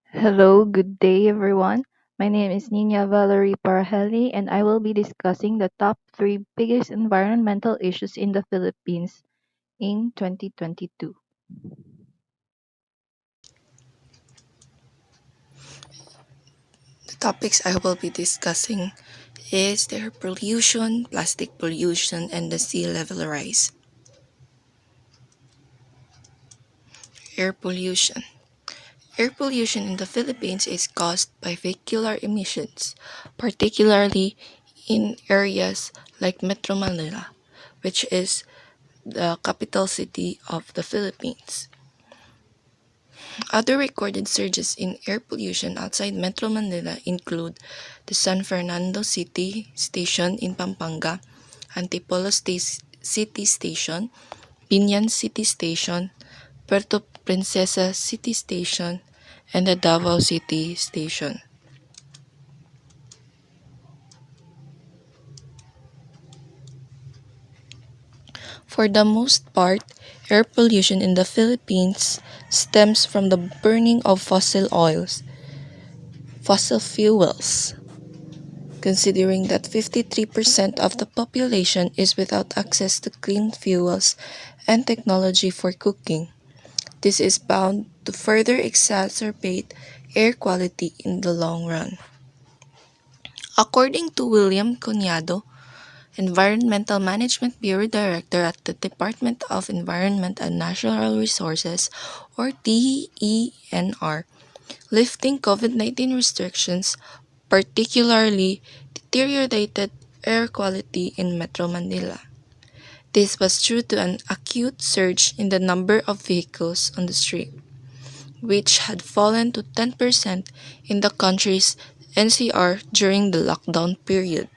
Hello, good day everyone. My name is Nina Valerie Paraheli and I will be discussing the top 3 biggest environmental issues in the Philippines in 2022. The topics I will be discussing is the air pollution, plastic pollution, and the sea level rise. Air pollution. Air pollution in the Philippines is caused by vehicular emissions, particularly in areas like Metro Manila, which is the capital city of the Philippines. Other recorded surges in air pollution outside Metro Manila include the San Fernando City Station in Pampanga, Antipolo City Station, Binyan City Station, Puerto Princesa City Station, and the Davao City Station. For the most part, air pollution in the Philippines stems from the burning of fossil fuels. Considering that 53% of the population is without access to clean fuels and technology for cooking. This is bound to further exacerbate air quality in the long run. According to William Cunado, Environmental Management Bureau Director at the Department of Environment and Natural Resources, or DENR, lifting COVID 19 restrictions particularly deteriorated air quality in Metro Manila. This was due to an acute surge in the number of vehicles on the street, which had fallen to 10% in the country's NCR during the lockdown period.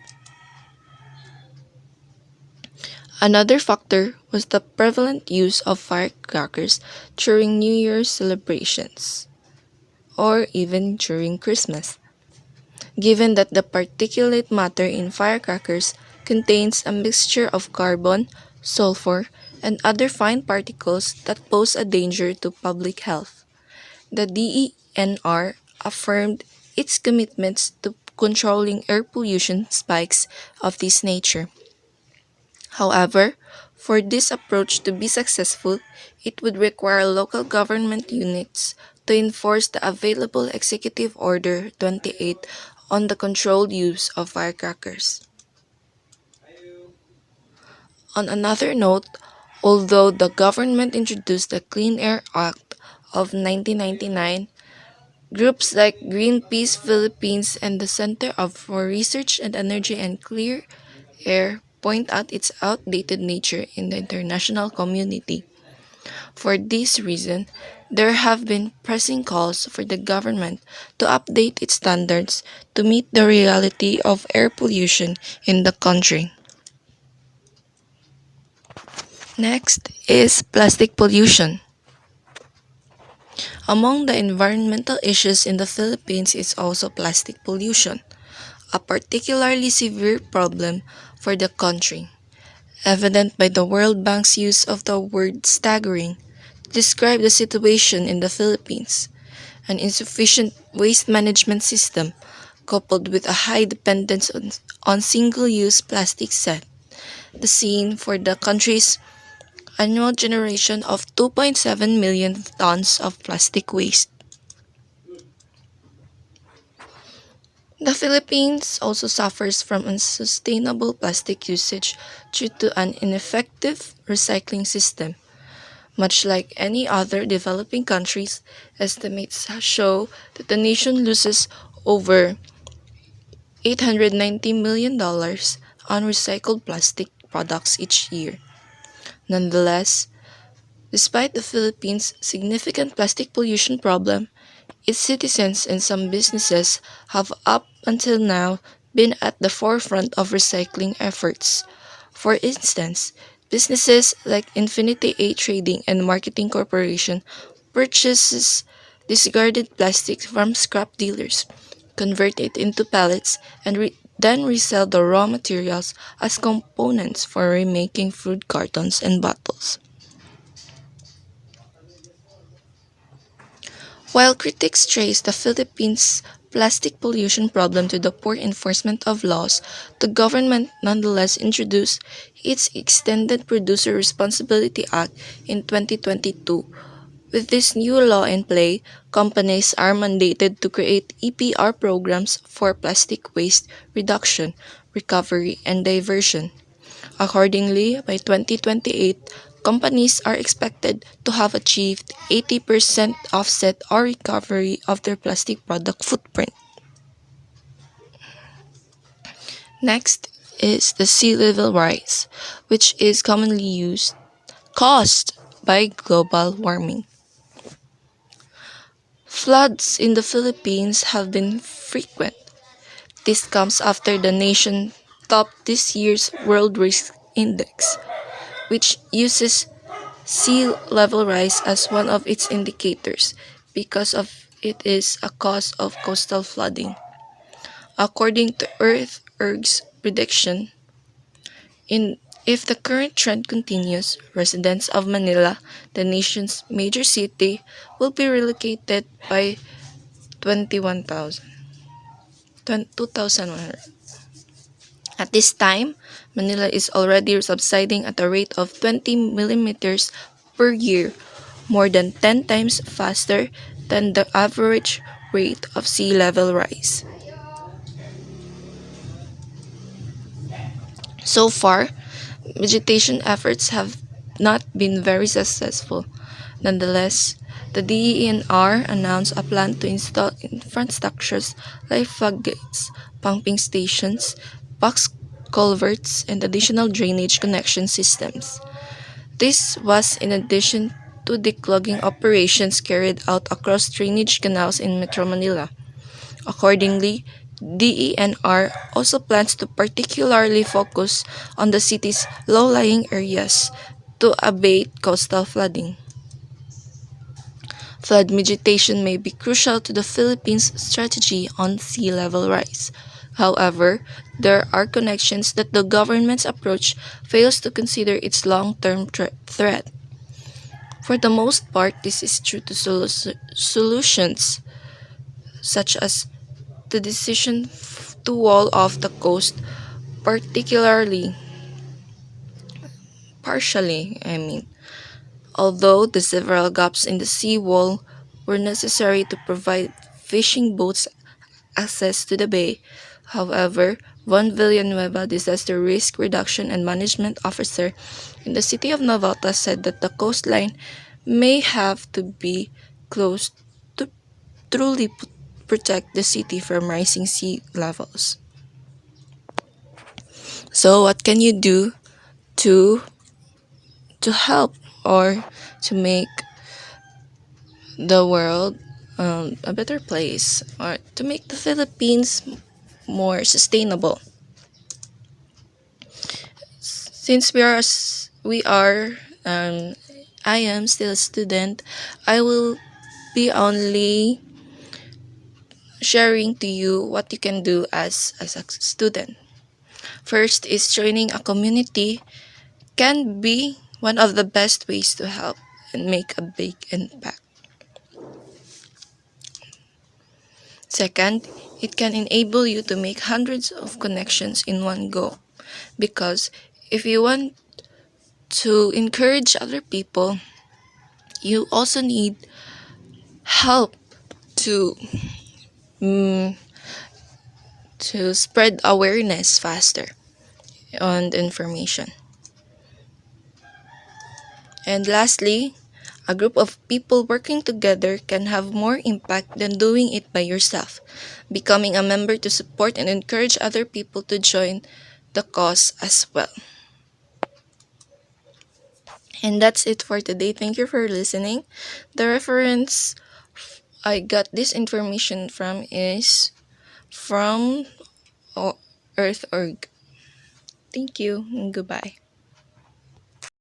Another factor was the prevalent use of firecrackers during New Year's celebrations, or even during Christmas, given that the particulate matter in firecrackers contains a mixture of carbon, sulfur, and other fine particles that pose a danger to public health. The DENR affirmed its commitments to controlling air pollution spikes of this nature. However, for this approach to be successful, it would require local government units to enforce the available Executive Order 28 on the controlled use of firecrackers. On another note, although the government introduced the Clean Air Act of 1999, groups like Greenpeace Philippines and the for Research and Energy and Clear Air point out its outdated nature in the international community. For this reason, there have been pressing calls for the government to update its standards to meet the reality of air pollution in the country. Next is plastic pollution. Among the environmental issues in the Philippines is also plastic pollution, a particularly severe problem for the country, evident by the World Bank's use of the word staggering to describe the situation in the Philippines. An insufficient waste management system, coupled with a high dependence on single use plastics, set the scene for the country's annual generation of 2.7 million tons of plastic waste. The Philippines also suffers from unsustainable plastic usage due to an ineffective recycling system. Much like any other developing countries, estimates show that the nation loses over $890 million on recycled plastic products each year. Nonetheless, despite the Philippines' significant plastic pollution problem, its citizens and some businesses have up until now been at the forefront of recycling efforts. For instance, businesses like Infinity A Trading and Marketing Corporation purchases discarded plastics from scrap dealers, convert it into pellets, and then resell the raw materials as components for remaking food cartons and bottles. While critics trace the Philippines' plastic pollution problem to the poor enforcement of laws, the government nonetheless introduced its Extended Producer Responsibility Act in 2022. With this new law in play, companies are mandated to create EPR programs for plastic waste reduction, recovery, and diversion. Accordingly, by 2028, companies are expected to have achieved 80% offset or recovery of their plastic product footprint. Next is the sea level rise, which is commonly used caused by global warming. Floods in the Philippines have been frequent. This comes after the nation topped this year's World Risk Index, which uses sea level rise as one of its indicators because of it is a cause of coastal flooding. According to EarthErg's prediction, in if the current trend continues, residents of Manila, the nation's major city, will be relocated by 21,000 2,100. At this time, Manila is already subsiding at a rate of 20 millimeters per year, more than 10 times faster than the average rate of sea level rise. So far, vegetation efforts have not been very successful. Nonetheless, the DENR announced a plan to install infrastructures like floodgates, pumping stations, box culverts, and additional drainage connection systems. This was in addition to declogging operations carried out across drainage canals in Metro Manila. Accordingly, DENR also plans to particularly focus on the city's low-lying areas to abate coastal flooding. Flood mitigation may be crucial to the Philippines' strategy on sea level rise. However, there are connections that the government's approach fails to consider its long-term threat. For the most part, this is due to solutions such as the decision to wall off the coast, particularly partially, although the several gaps in the seawall were necessary to provide fishing boats access to the bay. However, Juan Villanueva, disaster risk reduction and management officer in the city of Navata, said that the coastline may have to be closed to truly protect the city from rising sea levels. So, what can you do to help or to make the world a better place, or to make the Philippines more sustainable? Since we are I am still a student, I will be only sharing to you what you can do as a student. First is joining a community can be one of the best ways to help and make a big impact. Second, it can enable you to make hundreds of connections in one go, because if you want to encourage other people, you also need help to mm, to spread awareness faster on information. And lastly, a group of people working together can have more impact than doing it by yourself. Becoming a member to support and encourage other people to join the cause as well. And that's it for today. Thank you for listening. The reference I got this information from is from EarthOrg. Thank you and goodbye.